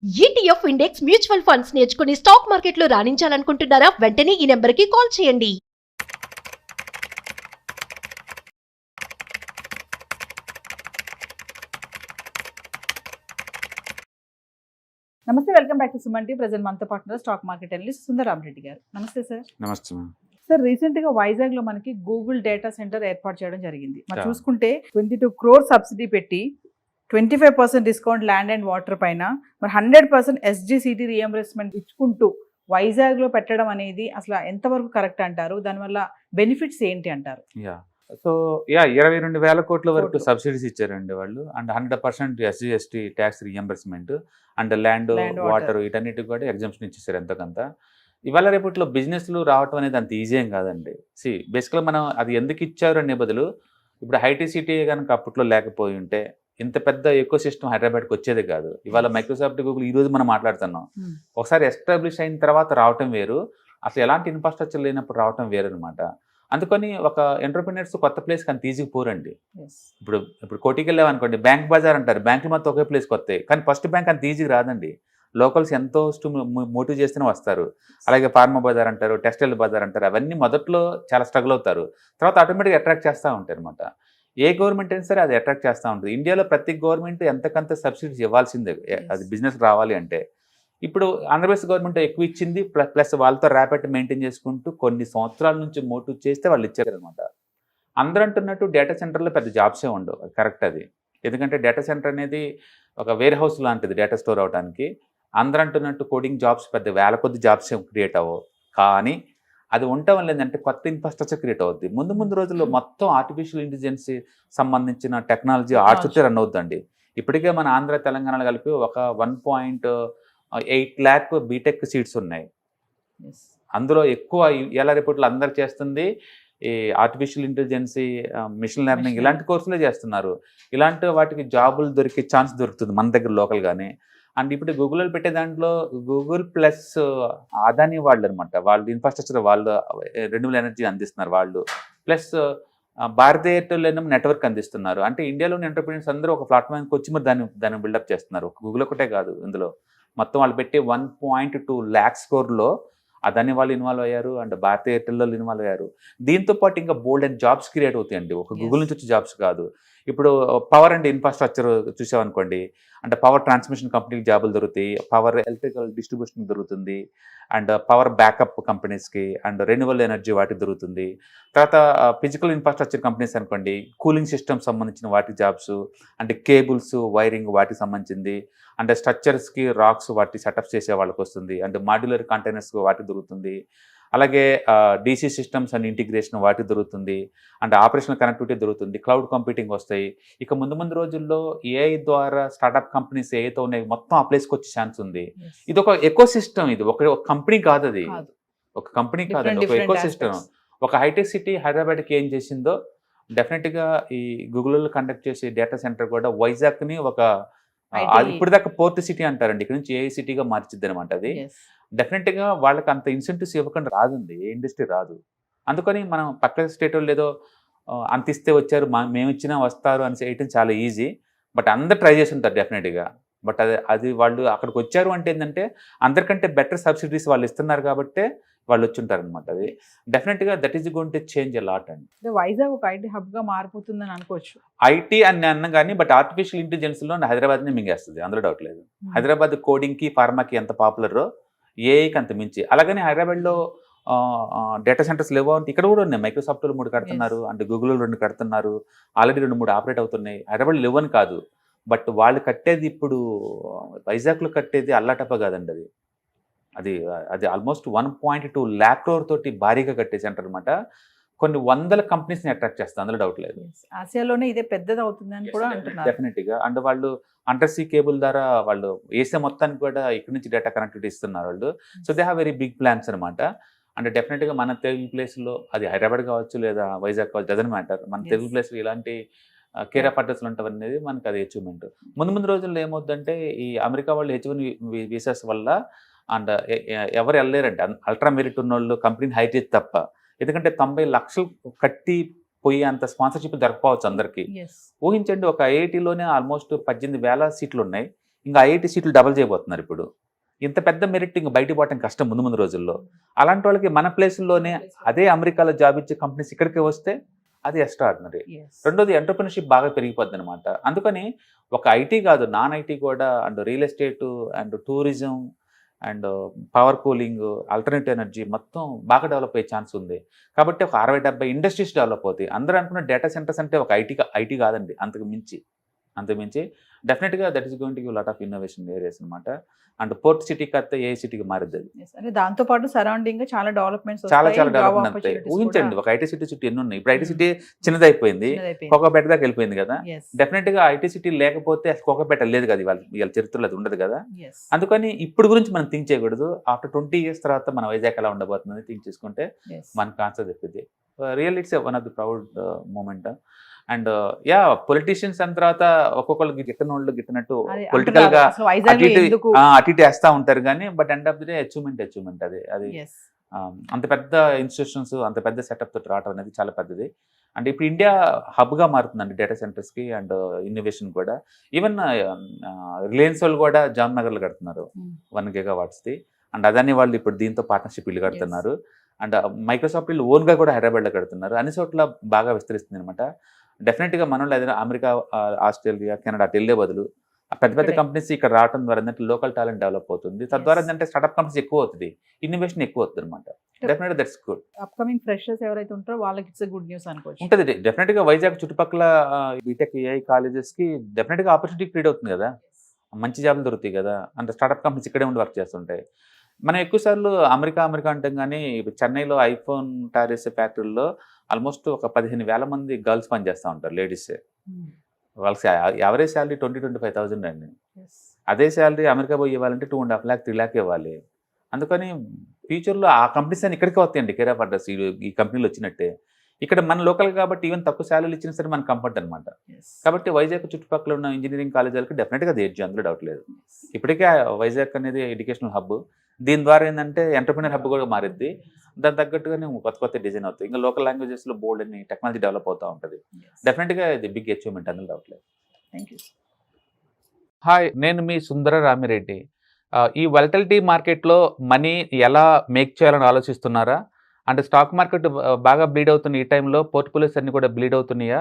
ETF index mutual funds నేర్చుకుని stock మార్కెట్లో రాణించాలనుకుంటున్నారా? వెంటనే ఈ నెంబర్కి కాల్ చేయండి. నమస్తే, welcome back to Suman T. Present మనతో పాటు stock market analyst Sundararam Reddy గారు. నమస్తే సార్. నమస్తే మ్యామ్. సార్, రీసెంట్ గా వైజాగ్ లో మనకి గూగుల్ డేటా సెంటర్ ఏర్పాటు చేయడం జరిగింది. మరి Yeah. చూసుకుంటే 22 crore సబ్సిడీ పెట్టి 25% డిస్కౌంట్ ల్యాండ్ అండ్ వాటర్ పైన, మరి 100% ఎస్జిసిటీ రియంబర్స్మెంట్ ఇచ్చుకుంటూ వైజాగ్ లో పెట్టడం అనేది అసలు ఎంతవరకు కరెక్ట్ అంటారు? దానివల్ల బెనిఫిట్స్ ఏంటి అంటారు? యా సో 22,000 కోట్ల వరకు కోట్లు. సబ్సిడీస్ ఇచ్చారండి వాళ్ళు. And 100% SGST tax reimbursement and land Land, water. Water వీటన్నిటికి కూడా ఎగ్జామ్షన్ ఇచ్చేసారు ఎంతకంత. ఇవాళ రేపట్లో బిజినెస్లు రావటం అనేది అంత ఈజీ ఏం కాదండి. బేసిక్గా మనం అది ఎందుకు ఇచ్చారు అనే బదులు ఇప్పుడు హైటీ సిటీ కనుక అప్పట్లో లేకపోయి ఉంటే ఇంత పెద్ద ఎకో సిస్టమ్ హైదరాబాద్కి వచ్చేది కాదు. ఇవాళ మైక్రోసాఫ్ట్ గూగుల్ ఈ రోజు మనం మాట్లాడుతున్నాం. ఒకసారి ఎస్టాబ్లిష్ అయిన తర్వాత రావటం వేరు, అసలు ఎలాంటి ఇన్ఫ్రాస్ట్రక్చర్ లేనప్పుడు రావటం వేరు అనమాట. అందుకని ఒక ఎంటర్ప్రినర్స్ కొత్త ప్లేస్కి అంత ఈజీగా పోరండి. ఇప్పుడు కోటికి వెళ్ళామనుకోండి, బ్యాంక్ బజార్ అంటారు, బ్యాంకులు మొత్తం ఒకే ప్లేస్కి వస్తాయి, కానీ ఫస్ట్ బ్యాంక్ అంత ఈజీగా రాదండి. లోకల్స్ ఎంతో మోటివ్ చేస్తేనే వస్తారు. అలాగే ఫార్మా బజార్ అంటారు, టెక్స్టైల్ బజార్ అంటారు, అవన్నీ మొదట్లో చాలా స్ట్రగుల్ అవుతారు, తర్వాత ఆటోమేటిక్గా అట్రాక్ట్ చేస్తూ ఉంటారు అనమాట. ఏ గవర్నమెంట్ అయినా సరే అది అట్రాక్ట్ చేస్తూ ఉంటుంది. ఇండియాలో ప్రతి గవర్నమెంట్ ఎంతకంత సబ్సిడీస్ ఇవ్వాల్సిందే అది బిజినెస్ రావాలి అంటే. ఇప్పుడు ఆంధ్రప్రదేశ్ గవర్నమెంట్ ఎక్కువ ఇచ్చింది, ప్లస్ వాళ్ళతో ర్యాపిడ్ మెయింటైన్ చేసుకుంటూ కొన్ని సంవత్సరాల నుంచి మోటివ్ చేస్తే వాళ్ళు ఇచ్చారనమాట. అందరూ అంటున్నట్టు డేటా సెంటర్లో పెద్ద జాబ్సే ఉండవు, కరెక్ట్ అది. ఎందుకంటే డేటా సెంటర్ అనేది ఒక వేర్ హౌస్ లాంటిది డేటా స్టోర్ అవడానికి. అందరూ అంటున్నట్టు కోడింగ్ జాబ్స్ పెద్ద వేల కొద్ది జాబ్స్ క్రియేట్ అవ్వవు, కానీ అది ఉండటం వల్ల ఏంటంటే కొత్త ఇన్ఫ్రాస్ట్రక్చర్ క్రియేట్ అవుద్ది. ముందు రోజుల్లో మొత్తం ఆర్టిఫిషియల్ ఇంటెలిజెన్స్ సంబంధించిన టెక్నాలజీ చుట్టూ రన్ అవుతుందండి. ఇప్పటికే మన ఆంధ్ర తెలంగాణలో కలిపి ఒక 1.8 lakh బీటెక్ సీట్స్ ఉన్నాయి. అందులో ఎక్కువ ఎలా రిపోర్ట్లు అందరు చేస్తుంది ఈ ఆర్టిఫిషియల్ ఇంటెలిజెన్స్, మిషన్ లెర్నింగ్ ఇలాంటి కోర్సులే చేస్తున్నారు. ఇలాంటి వాటికి జాబులు దొరికే ఛాన్స్ దొరుకుతుంది మన దగ్గర లోకల్గానే. అండ్ ఇప్పుడు గూగుల్లో పెట్టే దాంట్లో గూగుల్ ప్లస్ అదాని వాళ్ళు అనమాట, వాళ్ళు ఇన్ఫ్రాస్ట్రక్చర్ వాళ్ళు రెన్యూబుల్ ఎనర్జీ అందిస్తున్నారు వాళ్ళు, ప్లస్ భారత్ ఎయిర్టెల్ నెట్వర్క్ అందిస్తున్నారు. అంటే ఇండియాలోని ఎంటర్ప్రీనర్స్ అందరూ ఒక ప్లాట్ఫామ్కి వచ్చి మరి దాన్ని బిల్డప్ చేస్తున్నారు. గూగుల్ ఒకటే కాదు, ఇందులో మొత్తం వాళ్ళు పెట్టి 1.2 lakhs crore అదాని వాళ్ళు ఇన్వాల్వ్ అయ్యారు, అండ్ భారత్ ఎయిర్టెల్లో ఇన్వాల్వ్ అయ్యారు. దీంతో పాటు ఇంకా బోల్డ్ అండ్ జాబ్స్ క్రియేట్ అవుతాయండి, ఒక గూగుల్ నుంచి వచ్చే జాబ్స్ కాదు. ఇప్పుడు పవర్ అండ్ ఇన్ఫ్రాస్ట్రక్చర్ చూసామనుకోండి, అంటే పవర్ ట్రాన్స్మిషన్ కంపెనీకి జాబులు దొరుకుతాయి, పవర్ ఎలక్ట్రికల్ డిస్ట్రిబ్యూషన్ దొరుకుతుంది, అండ్ పవర్ బ్యాకప్ కంపెనీస్కి, అండ్ రెన్యూవల్ ఎనర్జీ వాటికి దొరుకుతుంది. తర్వాత ఫిజికల్ ఇన్ఫ్రాస్ట్రక్చర్ కంపెనీస్ అనుకోండి, కూలింగ్ సిస్టమ్ సంబంధించిన వాటి జాబ్స్, అంటే కేబుల్స్ వైరింగ్ వాటికి సంబంధించింది, అంటే స్ట్రక్చర్స్కి రాక్స్ వాటి సెటప్స్ చేసే వాళ్ళకి వస్తుంది, అంటే మాడ్యులర్ కంటైనర్స్ వాటికి దొరుకుతుంది. అలాగే డీసీ సిస్టమ్స్ అండ్ ఇంటిగ్రేషన్ వాటికి దొరుకుతుంది, అండ్ ఆపరేషనల్ కనెక్టివిటీ దొరుకుతుంది, క్లౌడ్ కంప్యూటింగ్ వస్తాయి. ఇక ముందు రోజుల్లో ఏఐ ద్వారా స్టార్టప్ కంపెనీస్ ఏఐతో ఉన్నాయి మొత్తం ఆ ప్లేస్కి వచ్చే ఛాన్స్ ఉంది. ఇది ఒక ఎకో సిస్టమ్, ఇది ఒక కంపెనీ కాదు, అది ఒక కంపెనీ కాదండి, ఒక ఎకో సిస్టమ్. ఒక హైటెక్ సిటీ హైదరాబాద్కి ఏం చేసిందో డెఫినెట్గా ఈ గూగుల్లో కండక్ట్ చేసే డేటా సెంటర్ కూడా వైజాగ్ని ఒక ఇప్పుడు దాకా పోర్ట్ సిటీ అంటారండి, ఇక్కడ నుంచి ఏఐ సిటీగా మార్చిద్ది అనమాట. అది డెఫినెట్గా వాళ్ళకి అంత ఇన్సెంటివ్స్ ఇవ్వకుండా రాదండి, ఏ ఇండస్ట్రీ రాదు. అందుకని మనం పక్క స్టేట్ వాళ్ళు ఏదో అంత ఇస్తే వచ్చారు, మేము ఇచ్చినా వస్తారు అని చేయటం చాలా ఈజీ. బట్ అందరు ట్రై చేసి ఉంటారు డెఫినెట్గా. బట్ అది వాళ్ళు అక్కడికి వచ్చారు అంటే ఏంటంటే అందరికంటే బెటర్ సబ్సిడీస్ వాళ్ళు ఇస్తున్నారు కాబట్టే వాళ్ళు వచ్చి ఉంటారు అనమాట. అది డెఫినెట్గా that is going to change a lot అండి. వైజాగ్ ఒక ఐటీ హబ్ గా మారిపోతుందని అనుకోవచ్చు. ఐటీ అని అన్న కానీ, బట్ ఆర్టిఫిషియల్ ఇంటెలిజెన్స్లో హైదరాబాద్ని మింగేస్తుంది, అందులో డౌట్ లేదు. హైదరాబాద్ కోడింగ్కి ఫార్మాకి ఎంత పాపులరో ఏఐకి అంత మించి. అలాగని హైదరాబాద్లో డేటా సెంటర్స్ లేవో అంటే ఇక్కడ కూడా ఉన్నాయి. మైక్రోసాఫ్ట్లో 3 కడుతున్నారు, అంటే గూగుల్లో 2 కడుతున్నారు, ఆల్రెడీ 2-3 ఆపరేట్ అవుతున్నాయి. హైదరాబాద్ లేవని కాదు, బట్ వాళ్ళు కట్టేది ఇప్పుడు వైజాగ్లో కట్టేది అల్లాటప్ప కాదండి. అది అది ఆల్మోస్ట్ 1.2 lakh crore తోటి భారీగా కట్టే సెంటర్ అనమాట. కొన్ని వందల కంపెనీస్ని అట్రాక్ట్ చేస్తుంది, అందులో డౌట్ లేదు. ఆసియాలోనే ఇదే పెద్దది అవుతుందని కూడా అంటున్నారు. డెఫినెట్గా. అండ్ వాళ్ళు అండర్ సీ కేబుల్ ద్వారా వాళ్ళు ఏసే మొత్తానికి కూడా ఇక్కడ నుంచి డేటా కనెక్టివిటీ ఇస్తున్నారు వాళ్ళు. So they have very big plans అనమాట. అంటే డెఫినెట్గా మన తెలుగు ప్లేస్లో, అది హైదరాబాద్ కావచ్చు లేదా వైజాగ్ కావచ్చు, డజంట్ మ్యాటర్, మన తెలుగు ప్లేస్లో ఇలాంటి కేర్ ఆఫ్ అడ్రస్లు ఉంటాం అనేది మనకు అది అచీవ్మెంట్. ముందు రోజుల్లో ఏమవుతుందంటే ఈ అమెరికా వాళ్ళు H1 వీసాస్ వల్ల అండ్ ఎవరు వెళ్ళలేరంటే అల్ట్రా మెరిట్ ఉన్న వాళ్ళు కంపెనీని హైర్ చేసి తప్ప. ఎందుకంటే 90 లక్షలు కట్టి పోయి అంత స్పాన్సర్షిప్ దొరకపోవచ్చు అందరికీ. ఊహించండి, ఒక ఐఐటీలోనే ఆల్మోస్ట్ 18,000 సీట్లు ఉన్నాయి, ఇంకా ఐఐటి సీట్లు డబల్ చేయబోతున్నారు ఇప్పుడు. ఇంత పెద్ద మెరిట్ ఇంక బయట పోవటం కష్టం ముందు ముందు రోజుల్లో. అలాంటి వాళ్ళకి మన ప్లేసుల్లోనే అదే అమెరికాలో జాబ్ ఇచ్చే కంపెనీస్ ఇక్కడికి వస్తే అది ఎక్స్ట్రాడినరీ. రెండోది ఎంటర్‌ప్రెన్యూర్‌షిప్ బాగా పెరిగిపోద్ది అనమాట. అందుకని ఒక ఐటీ కాదు, నాన్ ఐటీ కూడా, and real estate and tourism and power cooling, alternative energy మొత్తం బాగా డెవలప్ అయ్యే ఛాన్స్ ఉంది. కాబట్టి ఒక 60-70 ఇండస్ట్రీస్ డెవలప్ అవుతాయి. అందరూ అనుకున్న డేటా సెంటర్స్ అంటే ఒక ఐటీ కాదండి, అంతకు మించి డెఫినెట్గా that is going to give lot of innovation areas అనమాట. అండ్ పోర్ట్ సిటీకి వస్తే ఏ సిటీకి మారుద్ది అది. అంటే దాంతో పాటు సరౌండింగ్ చాలా డెవలప్మెంట్స్ చాలా డెవలప్మెంట్ అవుతాయి. ఊహించండి ఒక ఐటీ సిటీ చుట్టూ ఎన్ని ఉన్నాయి. ఇప్పుడు ఐటీ సిటీ చిన్నదైపోయింది, కోకాపేట దాకా వెళ్ళిపోయింది కదా. డెఫినెట్గా ఐటీ సిటీ లేకపోతే అసలు కోకాపేట లేదు కదా, వాళ్ళ చరిత్రలో అది ఉండదు కదా. అందుకని ఇప్పుడు గురించి మనం థింక్ చేయకూడదు. ఆఫ్టర్ 20 years తర్వాత మన వైజాగ్ ఎలా ఉండబోతుందని థింక్ చేసుకుంటే మనకు ఆన్సర్ చెప్పింది. Real it's one of the proud moment. And politicians అన్న తర్వాత ఒక్కొక్కళ్ళు గిట్టనోళ్ళు గిట్టనట్టు పొలిటికల్ గా అటు ఇటు వేస్తా ఉంటారు కానీ but end of the day achievement అది అంత పెద్ద ఇన్స్టిట్యూషన్స్ అంత పెద్ద సెటప్ తోటి రావడం అనేది చాలా పెద్దది. అండ్ ఇప్పుడు ఇండియా హబ్ గా మారుతుందండి డేటా సెంటర్స్ కి అండ్ ఇన్నోవేషన్ కూడా. ఈవెన్ రిలయన్స్ వాళ్ళు కూడా జామ్నగర్ లో కడుతున్నారు 1 GW ది. అండ్ అదాని వాళ్ళు ఇప్పుడు దీంతో పార్ట్నర్షిప్ ఇల్లు కడుతున్నారు. అండ్ మైక్రోసాఫ్ట్ వీళ్ళు ఓన్ గా కూడా హైదరాబాద్ లో కడుతున్నారు. అన్ని చోట్ల బాగా విస్తరిస్తుంది అనమాట. డెఫినెట్గా మనలో ఏదైనా అమెరికా, ఆస్ట్రేలియా, కెనడా అటు వెళ్ళే బదులు పెద్ద పెద్ద కంపెనీస్ ఇక్కడ రావడం ద్వారా ఏంటంటే లోకల్ టాలెంట్ డెవలప్ అవుతుంది. తద్వారా ఏంటంటే స్టార్ట్అప్ కంపెనీస్ ఎక్కువ అవుతుంది, ఇన్నోవేషన్ ఎక్కువ అవుతుంది అనమాట. డెఫినెట్గా దట్స్ గుడ్. అప్కమింగ్ ఫ్రెషర్స్ ఎవరైతే ఉంటారో వాళ్ళకి ఇట్స్ గుడ్ న్యూస్ అనుకోవచ్చు. ఉంటుంది డెఫినెట్గా. వైజాగ్ చుట్టుపక్కల బీటెక్, ఏఐ కాలేజెస్ కి డెఫినెట్గా ఆపర్చునిటీ క్రియేట్ అవుతుంది కదా, మంచి జాబ్లు దొరుకుతాయి కదా. అంటే స్టార్ట్అప్ కంపెనీస్ ఇక్కడే ఉండి వర్క్ చేస్తుంటాయి. మనం ఎక్కువసార్లు అమెరికా అంటాం కానీ ఇప్పుడు చెన్నైలో ఐఫోన్ టారెస్ ఫ్యాక్టరీలో ఆల్మోస్ట్ ఒక 15,000 మంది గర్ల్స్ పనిచేస్తూ ఉంటారు, లేడీసే. వాళ్ళకి యావరేజ్ శాలరీ 20-25,000 అండి. అదే శాలరీ అమెరికా పోయి ఇవ్వాలంటే 2.5 lakh 3 lakh ఇవ్వాలి. అందుకని ఫ్యూచర్లో ఆ కంపెనీస్ అని ఇక్కడికే వస్తాయండి, కేర్ ఆఫ్ అడ్రస్ ఈ కంపెనీలు వచ్చినట్టే. ఇక్కడ మన లోకల్ కాబట్టి ఈవెన్ తక్కువ శాలరీలు ఇచ్చినా సరే మన కంఫర్ట్ అనమాట. కాబట్టి వైజాగ్ చుట్టుపక్కల ఉన్న ఇంజనీరింగ్ కాలేజీలకి డెఫినెట్గా అది ఎడ్జ్, అందులో డౌట్ లేదు. ఇప్పటికే వైజాగ్ అనేది ఎడ్యుకేషనల్ హబ్. దీని ద్వారా ఏంటంటే ఎంటర్‌ప్రెన్యూర్ హబ్ కూడా మారిద్ది. దానికి తగ్గట్టుగానే కొత్త డిజైన్ అవుతాయి. ఇంకా లోకల్ లాంగ్వేజెస్లో బోల్డ్ అని టెక్నాలజీ డెవలప్ అవుతూ ఉంటుంది. డెఫినెట్గా ఇది బిగ్ అచీవ్మెంట్, అందులో డౌట్ లేదు. Thank you. హాయ్, నేను మీ సుందర రామిరెడ్డి. ఈ వాలటిలిటీ మార్కెట్లో మనీ ఎలా మేక్ చేయాలని ఆలోచిస్తున్నారా? అంటే స్టాక్ మార్కెట్ బాగా బ్లీడ్ అవుతున్న ఈ టైంలో పోర్ట్ఫోలియోస్ అన్ని కూడా బ్లీడ్ అవుతున్నాయా?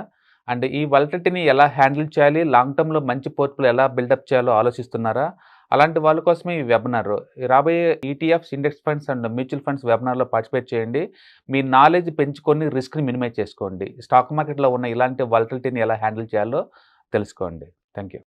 అండ్ ఈ వాలటిలిటీని ఎలా హ్యాండిల్ చేయాలి, లాంగ్ టర్మ్లో మంచి పోర్ట్ఫోలియో ఎలా బిల్డప్ చేయాలో ఆలోచిస్తున్నారా? అలాంటి వాళ్ళ కోసమే ఈ వెబినార్. రాబోయే ETFs, index funds and mutual funds వెబినార్లో పార్టిసిపేట్ చేయండి. మీ నాలెడ్జ్ పెంచుకొని రిస్క్ని మినిమైజ్ చేసుకోండి. స్టాక్ మార్కెట్లో ఉన్న ఇలాంటి వాలటిలిటీని ఎలా హ్యాండిల్ చేయాలో తెలుసుకోండి. Thank you.